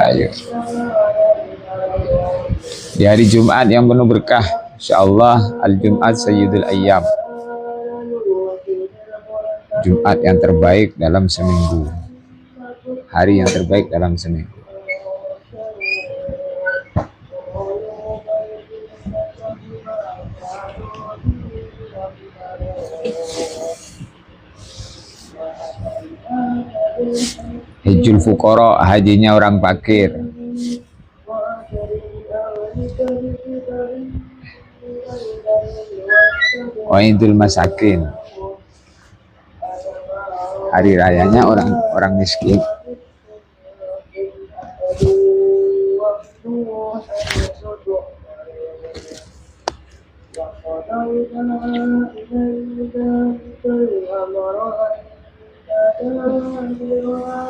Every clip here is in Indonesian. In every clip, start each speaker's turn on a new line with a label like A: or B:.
A: Ayo. Di hari Jumat yang penuh berkah, insyaallah Al-Jumat Sayyidul Ayyam. Jumat yang terbaik dalam seminggu. Hari yang terbaik dalam seminggu. Hijjul Fuqara, hajinya orang fakir. Waidul Masakin, hari rayanya orang miskin.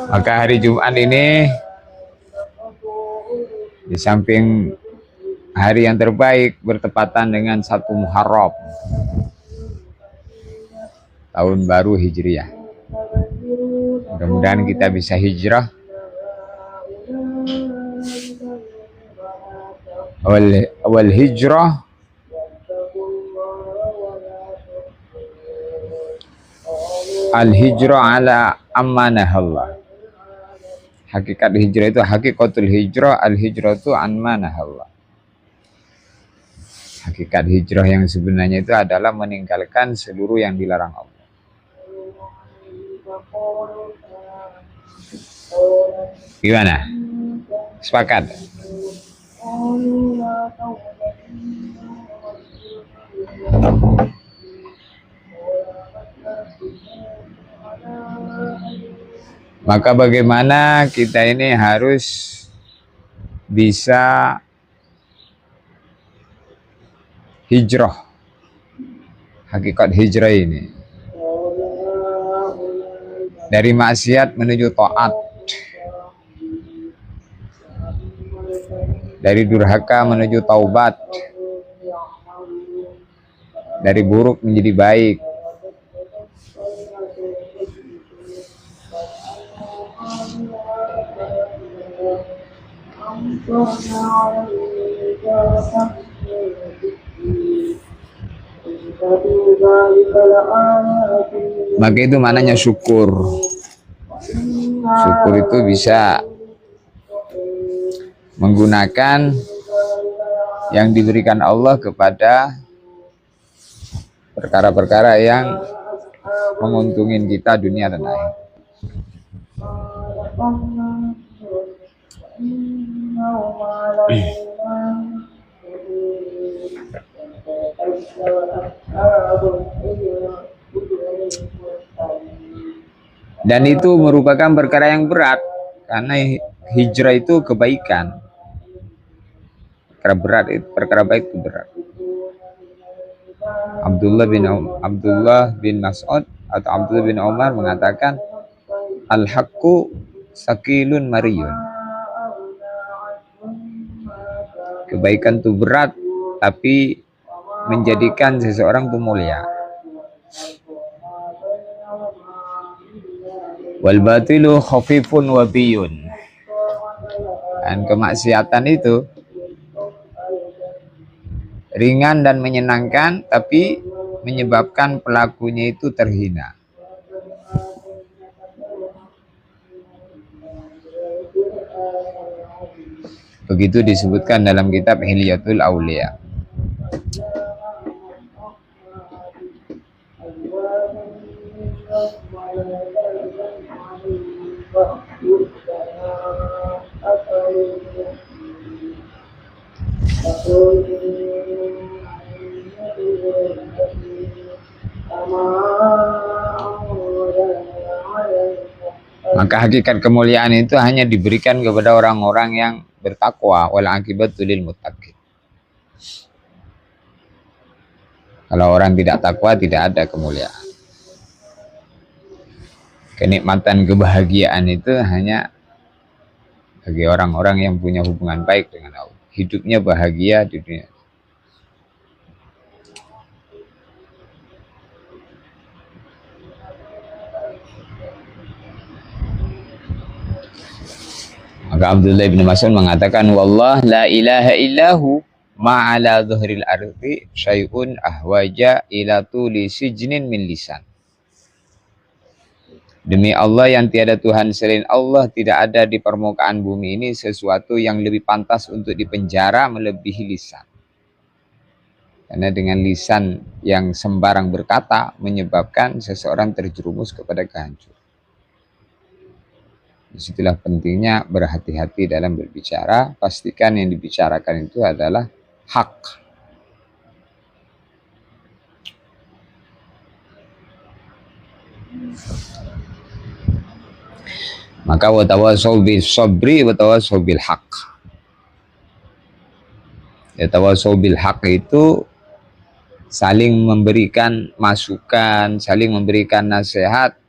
A: Maka hari Jumat ini di samping hari yang terbaik bertepatan dengan 1 Muharram, tahun baru Hijriah. Mudah-mudahan kita bisa hijrah awal hijrah al-hijrah ala amanahallah. Hakikat hijrah itu hakikatul hijrah, al-hijrah itu amanahallah. Hakikat hijrah yang sebenarnya itu adalah meninggalkan seluruh yang dilarang Allah. Gimana? Sepakat? Maka bagaimana kita ini harus bisa hijrah, hakikat hijrah ini, dari maksiat menuju taat, dari durhaka menuju taubat, dari buruk menjadi baik. Maka itu maknanya syukur. Syukur itu bisa menggunakan yang diberikan Allah kepada perkara-perkara yang menguntungin kita dunia dan akhirat. Dan itu merupakan perkara yang berat, karena hijrah itu kebaikan. Perkara berat, perkara baik itu berat. Abdullah bin Mas'ud atau Abdullah bin Umar mengatakan, al-haqqu sakilun mariyun. Kebaikan itu berat, tapi menjadikan seseorang itu mulia. Wal batilu khafifun wabiyun. Dan kemaksiatan itu ringan dan menyenangkan, tapi menyebabkan pelakunya itu terhina. Begitu disebutkan dalam kitab Hilyatul Auliya. Maka hakikat kemuliaan itu hanya diberikan kepada orang-orang yang bertakwa. Wal aqibatu lil muttaqin. Kalau orang tidak takwa, tidak ada kemuliaan. Kenikmatan kebahagiaan itu hanya bagi orang-orang yang punya hubungan baik dengan Allah. Hidupnya bahagia di dunia. Maka Abdullah bin Mas'ud mengatakan, wallah la ilaha illahu ma'ala dhuhril ardi syai'un ahwaja ila tuli sijnin min lisan. Demi Allah yang tiada Tuhan selain Allah, tidak ada di permukaan bumi ini sesuatu yang lebih pantas untuk dipenjara melebihi lisan. Karena dengan lisan yang sembarang berkata menyebabkan seseorang terjerumus kepada kehancuran. Disitulah pentingnya berhati-hati dalam berbicara. Pastikan yang dibicarakan itu adalah hak. Maka watawasau bis sabri watawasau bil haq. Watawasau bil haq itu saling memberikan masukan, saling memberikan nasihat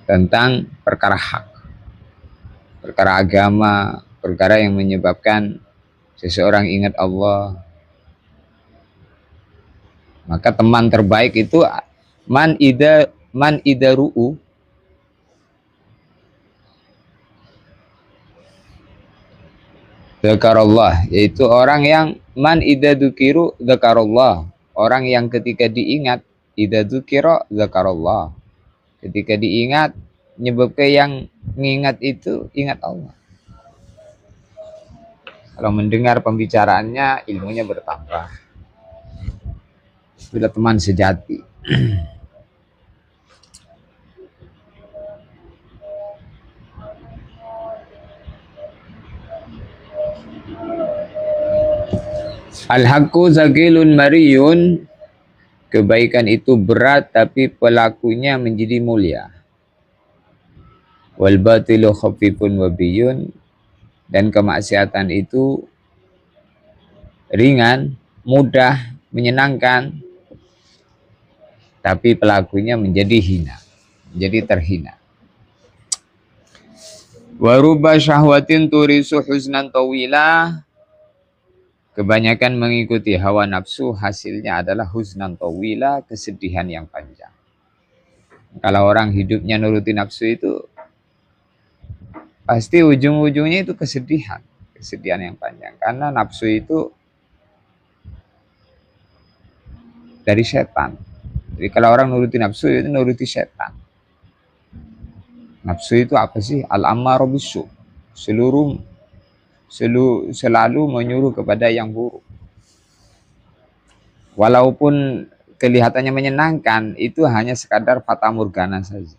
A: tentang perkara hak, perkara agama, perkara yang menyebabkan seseorang ingat Allah. Maka teman terbaik itu man idaru'u dzakarallah, yaitu orang yang man idadzukiru dzakarallah, orang yang ketika diingat, idadzukira dzakarallah, ketika diingat menyebabkan yang mengingat itu ingat Allah. Kalau mendengar pembicaraannya ilmunya bertambah. Bila teman sejati. Al-haqqu zakilun mariyun, kebaikan itu berat tapi pelakunya menjadi mulia. Wal batilu khafifun wabiyun, dan kemaksiatan itu ringan, mudah, menyenangkan, tapi pelakunya menjadi hina, menjadi terhina. Wa rubba syahwatin turisu huznan tawila, kebanyakan mengikuti hawa nafsu hasilnya adalah huznan tawila, kesedihan yang panjang. Kalau orang hidupnya nuruti nafsu itu pasti ujung-ujungnya itu kesedihan yang panjang. Karena nafsu itu dari setan. Jadi kalau orang nuruti nafsu itu nuruti setan. Nafsu itu apa sih? Al-ammaru bisu. Selalu menyuruh kepada yang buruk. Walaupun kelihatannya menyenangkan, itu hanya sekadar fata morgana saja.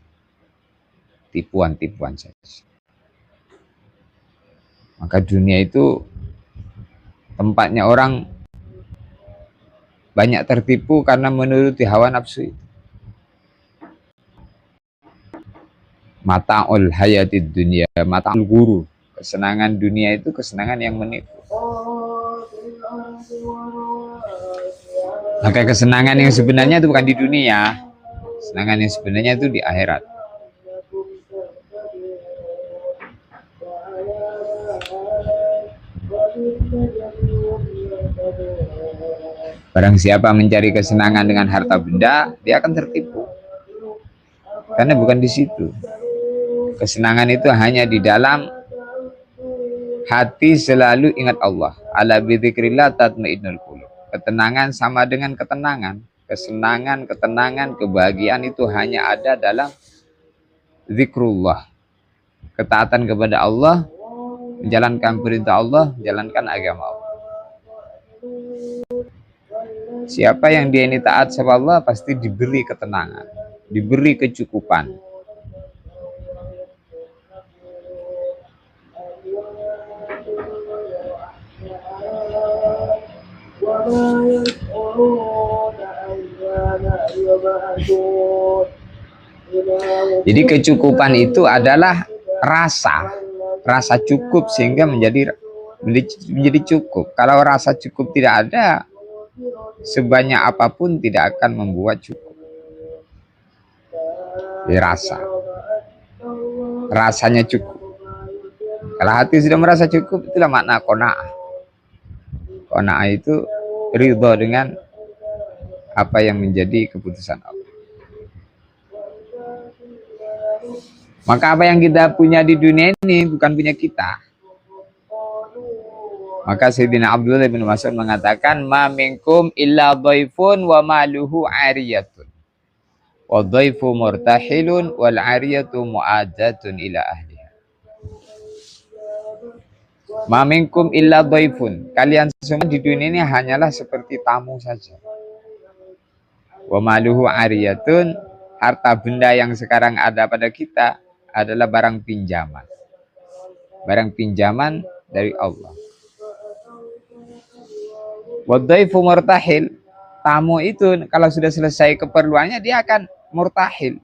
A: Tipuan-tipuan saja. Maka dunia itu tempatnya orang banyak tertipu karena menuruti hawa nafsu itu. Mata'ul hayatid dunia, mata'ul guru. Kesenangan dunia itu kesenangan yang menipu. Maka kesenangan yang sebenarnya itu bukan di dunia. Kesenangan yang sebenarnya itu di akhirat. Barang siapa mencari kesenangan dengan harta benda, dia akan tertipu. Karena bukan di situ. Kesenangan itu hanya di dalam hati selalu ingat Allah. Ala bidzikrillah tatmainnul qulub. Ketenangan sama dengan ketenangan. Kesenangan, ketenangan, kebahagiaan itu hanya ada dalam zikrullah. Ketaatan kepada Allah, menjalankan perintah Allah, menjalankan agama Allah. Siapa yang dia ini taat sama Allah pasti diberi ketenangan, diberi kecukupan. Jadi kecukupan itu adalah rasa cukup sehingga menjadi cukup. Kalau rasa cukup tidak ada, sebanyak apapun tidak akan membuat cukup. Jadi rasanya cukup. Kalau hati sudah merasa cukup, itulah makna qanaah. Qanaah itu ridho dengan apa yang menjadi keputusan Allah. Maka apa yang kita punya di dunia ini bukan punya kita. Maka Sayyidina Abdullah bin Mas'ud mengatakan, "Ma minkum illa dhaifun wa maluhu 'ariyatun. Wa dhaifu murtahilun wal 'ariyatu mu'addatun ila ahliha." Ma minkum illa dhaifun. Kalian semua di dunia ini hanyalah seperti tamu saja. Wa maluhu 'ariyatun. Harta benda yang sekarang ada pada kita adalah barang pinjaman. Barang pinjaman dari Allah. Wadhaifu murtahil, tamu itu kalau sudah selesai keperluannya dia akan murtahil,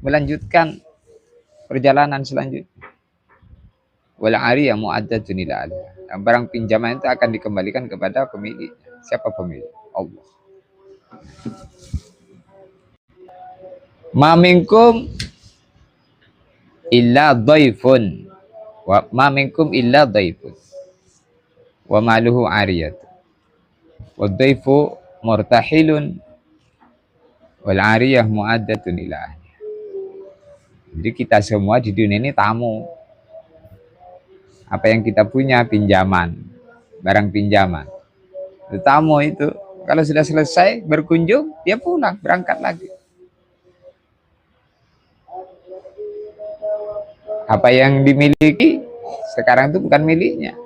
A: melanjutkan perjalanan selanjutnya. Wal ariya mu'addatun ila ahliha. Barang pinjaman itu akan dikembalikan kepada pemiliknya. Siapa pemilik? Allah. Ma minkum illa dhaifun wa ma minkum illa dhaifun wa maluhu ariyat. Wadhaifu murtahilun wal ariyah mu'addatun ila ahliha. Jadi kita semua di dunia ini tamu. Apa yang kita punya pinjaman, barang pinjaman. Tamu itu kalau sudah selesai berkunjung, dia pulang, berangkat lagi. Apa yang dimiliki sekarang itu bukan miliknya.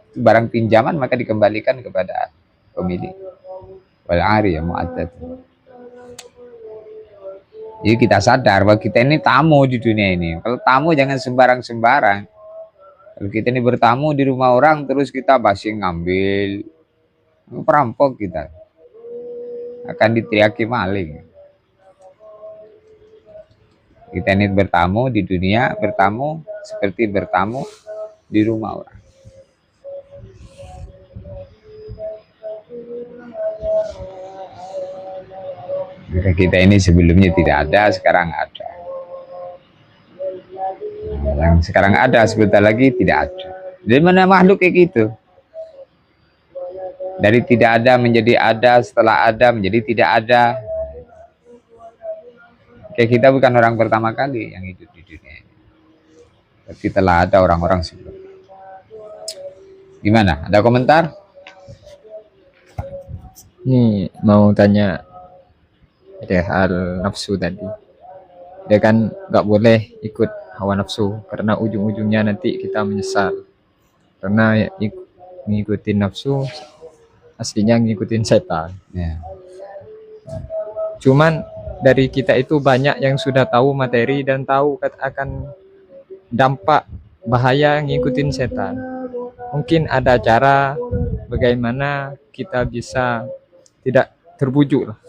A: Itu barang pinjaman, maka dikembalikan kepada pemilik. Wal ariyah mu'addat. Jadi kita sadar bahwa kita ini tamu di dunia ini. Kalau tamu jangan sembarang-sembarang. Kalau kita ini bertamu di rumah orang terus kita basing ngambil, perampok kita. Akan diteriaki maling. Kita ini bertamu di dunia, bertamu seperti bertamu di rumah orang. Maka kita ini sebelumnya tidak ada, sekarang ada. Yang sekarang ada, sebentar lagi tidak ada. Dari mana makhluk kayak gitu? Dari tidak ada menjadi ada, setelah ada menjadi tidak ada. Kayak kita bukan orang pertama kali yang hidup di dunia ini. Tapi telah ada orang-orang sebelumnya. Gimana? Ada komentar?
B: Ini mau tanya ada hal nafsu tadi. Dia kan nggak boleh ikut hawa nafsu karena ujung-ujungnya nanti kita menyesal. Karena ngikutin nafsu aslinya ngikutin setan.
A: Ya.
B: Cuman dari kita itu banyak yang sudah tahu materi dan tahu akan dampak bahaya ngikutin setan. Mungkin ada cara bagaimana kita bisa tidak terbujuk lah.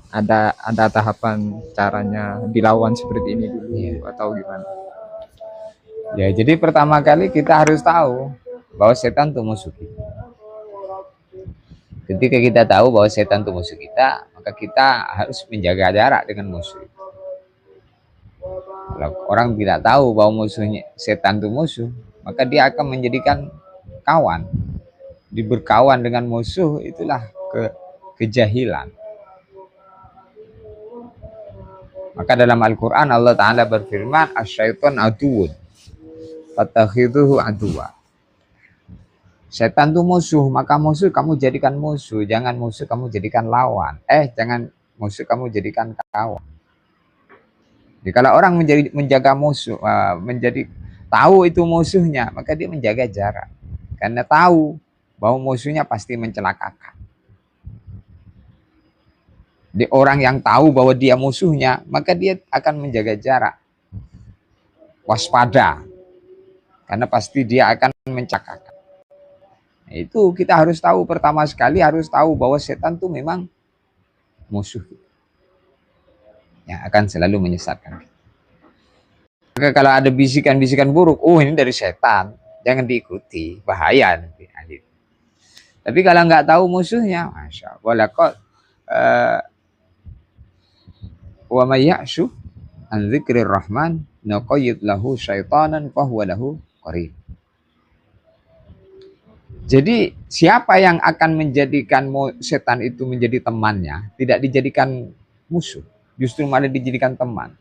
B: Ada tahapan caranya dilawan seperti ini dulu atau gimana?
A: Ya, jadi pertama kali kita harus tahu bahwa setan itu musuh kita. Ketika kita tahu bahwa setan itu musuh kita, maka kita harus menjaga jarak dengan musuh. Kalau orang tidak tahu bahwa musuhnya setan itu musuh, maka dia akan menjadikan kawan. Berkawan dengan musuh itulah kejahilan. Maka dalam Al-Quran Allah Ta'ala berfirman, "Asyaiton aduun, fatakhiduhu aduwa." Setan itu musuh, maka musuh kamu jadikan musuh. Jangan musuh kamu jadikan lawan. Jangan musuh kamu jadikan kawan. Jadi kalau orang menjaga musuh, menjadi tahu itu musuhnya, maka dia menjaga jarak. Karena tahu bahwa musuhnya pasti mencelakakan. Di orang yang tahu bahwa dia musuhnya, maka dia akan menjaga jarak. Waspada. Karena pasti dia akan mencelakakan. Itu kita harus tahu, pertama sekali harus tahu bahwa setan itu memang musuh yang akan selalu menyesatkan. Maka kalau ada bisikan-bisikan buruk, ini dari setan, jangan diikuti, bahaya nanti. Tapi kalau nggak tahu musuhnya, masya Allah, wa may ya'shu an dzikrir rahman naqayyid lahu syaitanan fahuwa lahu qarin. Jadi siapa yang akan menjadikan setan itu menjadi temannya, tidak dijadikan musuh, justru malah dijadikan teman.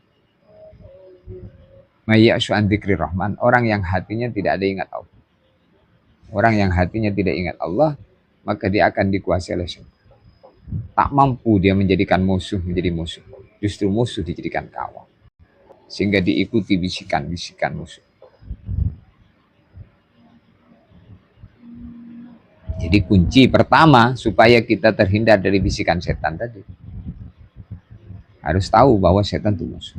A: Mayyashu an dzikri rahman, orang yang hatinya tidak ada ingat Allah. Orang yang hatinya tidak ingat Allah, maka dia akan dikuasai oleh syaitan. Tak mampu dia menjadikan musuh menjadi musuh. Justru musuh dijadikan kawan. Sehingga diikuti bisikan-bisikan musuh. Jadi kunci pertama supaya kita terhindar dari bisikan setan tadi, harus tahu bahwa setan itu musuh.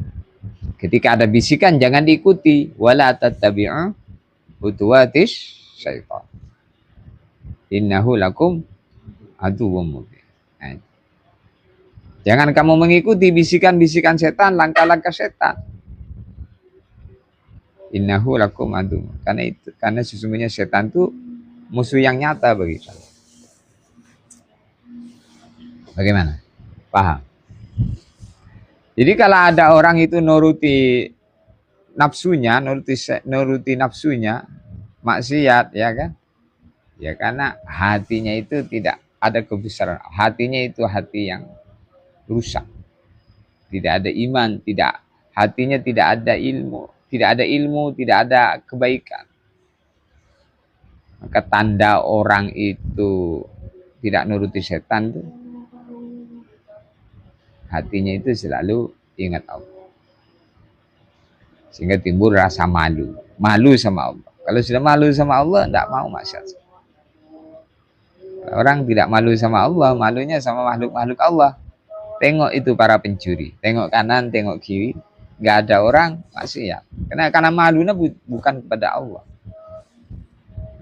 A: Ketika ada bisikan jangan diikuti. Wala tattabi'u khutuwatis syaitan. Innahu lakum aduwwum mubin. Nah, jangan kamu mengikuti bisikan-bisikan setan, langkah-langkah setan. Innahu lakum aduwwum. Karena sesungguhnya setan itu musuh yang nyata bagi kita. Bagaimana? Paham? Jadi kalau ada orang itu nuruti nafsunya, nuruti nafsunya, maksiat, ya kan? Ya karena hatinya itu tidak ada kebesaran. Hatinya itu hati yang rusak. Tidak ada iman, hatinya tidak ada ilmu, tidak ada kebaikan. Maka tanda orang itu tidak nuruti setan itu, hatinya itu selalu ingat Allah. Sehingga timbul rasa malu. Malu sama Allah. Kalau sudah malu sama Allah, tidak mau maksiat. Orang tidak malu sama Allah, malunya sama makhluk-makhluk Allah. Tengok itu para pencuri. Tengok kanan, tengok kiri. Nggak ada orang maksiat. Karena malunya bukan kepada Allah.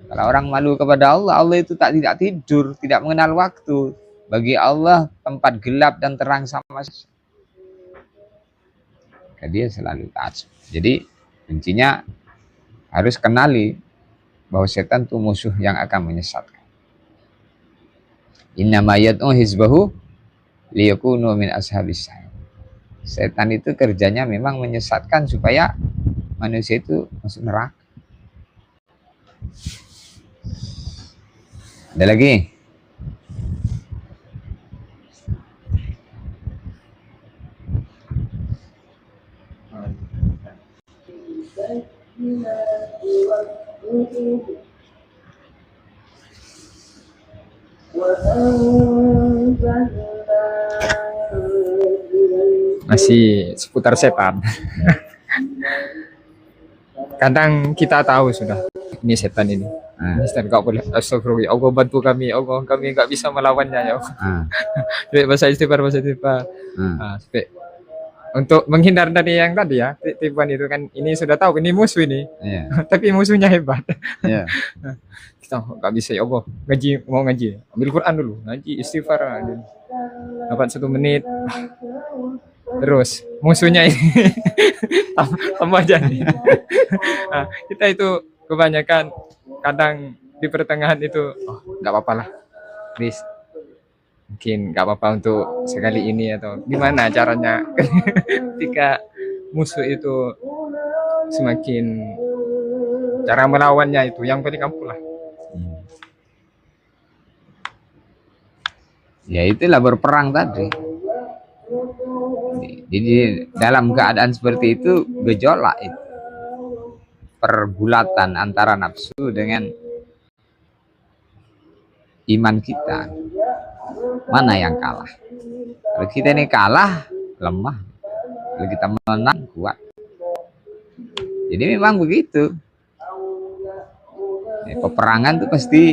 A: Kalau orang malu kepada Allah, Allah itu tidak tidur, tidak mengenal waktu. Bagi Allah tempat gelap dan terang sama saja. Dia selalu taat. Jadi kuncinya harus kenali bahwa setan itu musuh yang akan menyesatkan. Innama yad'u hizbahu liyakunu min ashabis sa'ir. Setan itu kerjanya memang menyesatkan supaya manusia itu masuk neraka. Ada lagi?
B: Masih seputar setan. Kadang kita tahu sudah ini setan ini. Setan kau boleh astagfirullah. Allah bantu kami. Allah kami enggak bisa melawannya ya. Bahasa istighfar. Sampai untuk menghindar dari yang tadi ya, tipuan itu kan ini sudah tahu ini musuh ini. Tapi musuhnya hebat. Kita nggak bisa ya Allah, mau ngaji, ambil Quran dulu, ngaji istighfar, dapat 1 menit, terus musuhnya ini tambah jadi. Nah, kita itu kebanyakan kadang di pertengahan itu, nggak apa-apa lah, please, mungkin nggak apa-apa untuk sekali ini atau gimana caranya. Ketika musuh itu semakin cara melawannya itu yang paling ampuh lah.
A: Ya itulah berperang tadi. Jadi dalam keadaan seperti itu gejolak itu. Pergulatan antara nafsu dengan iman kita. Mana yang kalah? Kalau kita ini kalah, lemah. Kalau kita menang, kuat. Jadi memang begitu. Peperangan itu pasti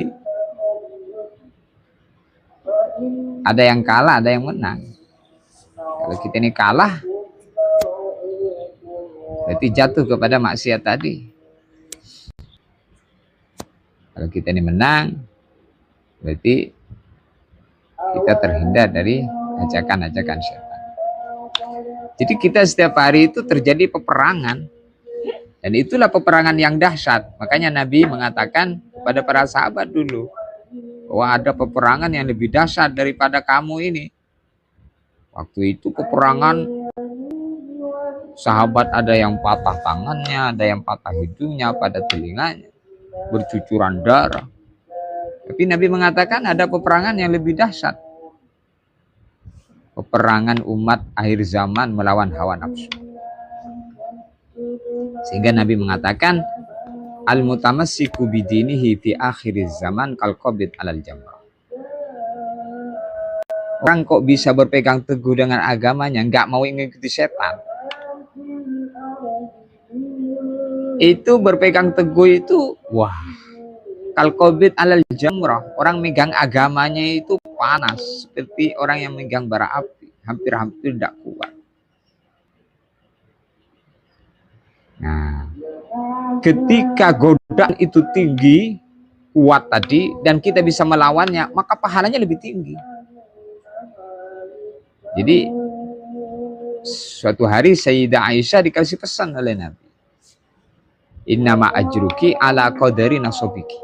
A: ada yang kalah, ada yang menang. Kalau kita ini kalah, berarti jatuh kepada maksiat tadi. Kalau kita ini menang, berarti kita terhindar dari ajakan-ajakan setan. Jadi kita setiap hari itu terjadi peperangan. Dan itulah peperangan yang dahsyat. Makanya Nabi mengatakan kepada para sahabat dulu, bahwa ada peperangan yang lebih dahsyat daripada kamu ini. Waktu itu peperangan, sahabat ada yang patah tangannya, ada yang patah hidungnya, pada telinganya, bercucuran darah. Tapi Nabi mengatakan ada peperangan yang lebih dahsyat. Peperangan umat akhir zaman melawan hawa nafsu. Sehingga Nabi mengatakan al-mutamassiku bidinihi fi akhiriz zaman kal qabid alal jamrah. Orang kok bisa berpegang teguh dengan agamanya, nggak mau mengikuti setan. Itu berpegang teguh itu, wah, kal qabid alal jamrah. Orang megang agamanya itu panas, seperti orang yang megang bara api, hampir-hampir tidak kuat. Nah, ketika godaan itu tinggi, kuat tadi, dan kita bisa melawannya, maka pahalanya lebih tinggi. Jadi suatu hari Sayyidah Aisyah dikasih pesan oleh Nabi, innama ajruki ala qadari nasobiki.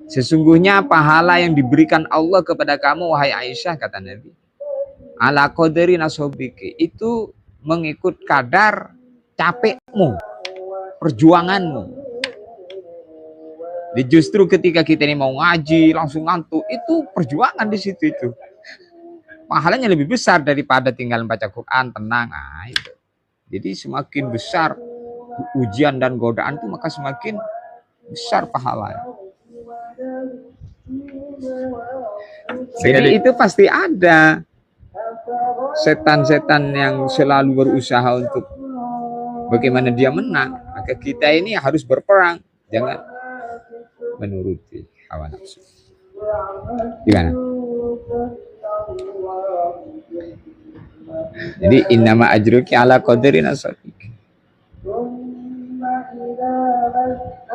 A: Sesungguhnya pahala yang diberikan Allah kepada kamu, wahai Aisyah, kata Nabi, ala qadari nasobiki, itu mengikut kadar capekmu, perjuanganmu. Jadi justru ketika kita ini mau ngaji langsung ngantuk, itu perjuangan di situ itu. Pahalanya lebih besar daripada tinggal baca Quran tenang. Nah, itu. Jadi semakin besar ujian dan godaan itu, maka semakin besar pahalanya. Jadi itu pasti ada setan-setan yang selalu berusaha untuk bagaimana dia menang. Maka kita ini harus berperang, jangan menuruti hawa nafsu. Gimana? Jadi innama ajruki ala qadri nasabik.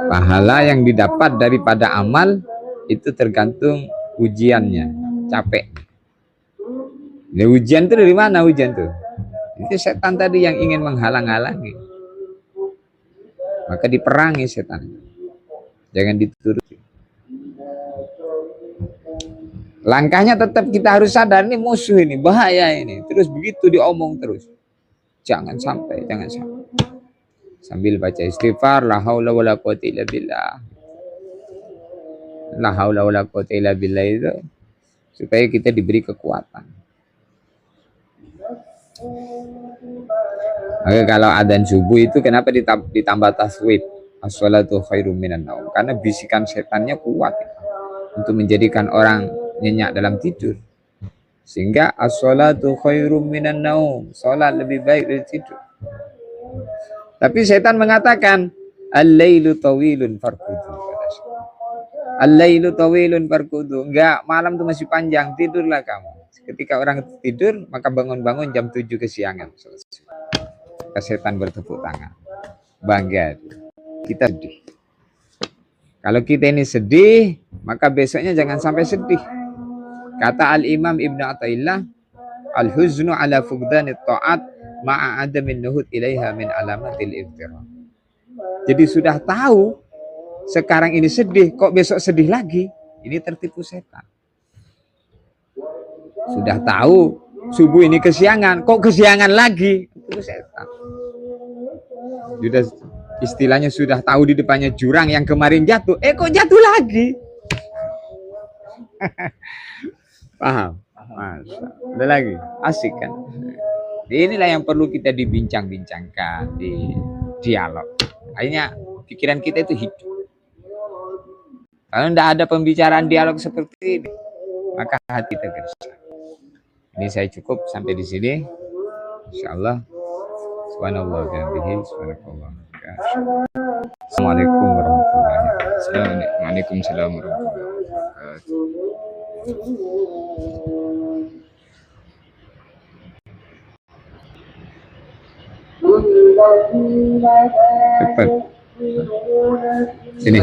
A: Pahala yang didapat daripada amal itu tergantung ujiannya, capek. Nah, ujian itu dari mana ujian tuh? Itu setan tadi yang ingin menghalang-halangi. Maka diperangi setan. Jangan dituruti. Langkahnya tetap kita harus sadar, ini musuh ini, bahaya ini. Terus begitu diomong terus. Jangan sampai. Sambil baca istighfar, la haula wala quwwata illa billah. La haula wala quwwata illa billah itu supaya kita diberi kekuatan. Maka kalau adzan subuh itu kenapa ditambah taswib? As-shalatu khairum minan naum. Karena bisikan setannya kuat untuk menjadikan orang nyenyak dalam tidur. Sehingga as-shalatu khairum minan naum. Salat lebih baik dari tidur. Tapi setan mengatakan al-lailu tawilun farqudu. Al-lailu tawilun farqudu. Enggak, malam itu masih panjang, tidurlah kamu. Ketika orang tidur, maka bangun-bangun jam 7 kesiangan. Maka setan bertepuk tangan. Bangga. Kita sedih. Kalau kita ini sedih, maka besoknya jangan sampai sedih. Kata Al-Imam Ibn Athaillah, al-huznu ala fugdani ta'at ma'a adamin nuhud ilaiha min alamatil iftira. Jadi sudah tahu sekarang ini sedih, kok besok sedih lagi? Ini tertipu setan. Sudah tahu subuh ini kesiangan, kok kesiangan lagi? Itu setan. Sudah istilahnya sudah tahu di depannya jurang yang kemarin jatuh, kok jatuh lagi? Paham? Ada lagi, asik kan? Inilah yang perlu kita dibincang-bincangkan, di dialog. Akhirnya pikiran kita itu hidup. Kalau tidak ada pembicaraan dialog seperti ini, maka hati tergerak. Ini saya cukup sampai di sini. Insyaallah. Subhanallah wa bihamdihi, subhanallah. Assalamualaikum warahmatullahi wabarakatuh. Waalaikumsalam warahmatullahi wabarakatuh. Cepat. Sini.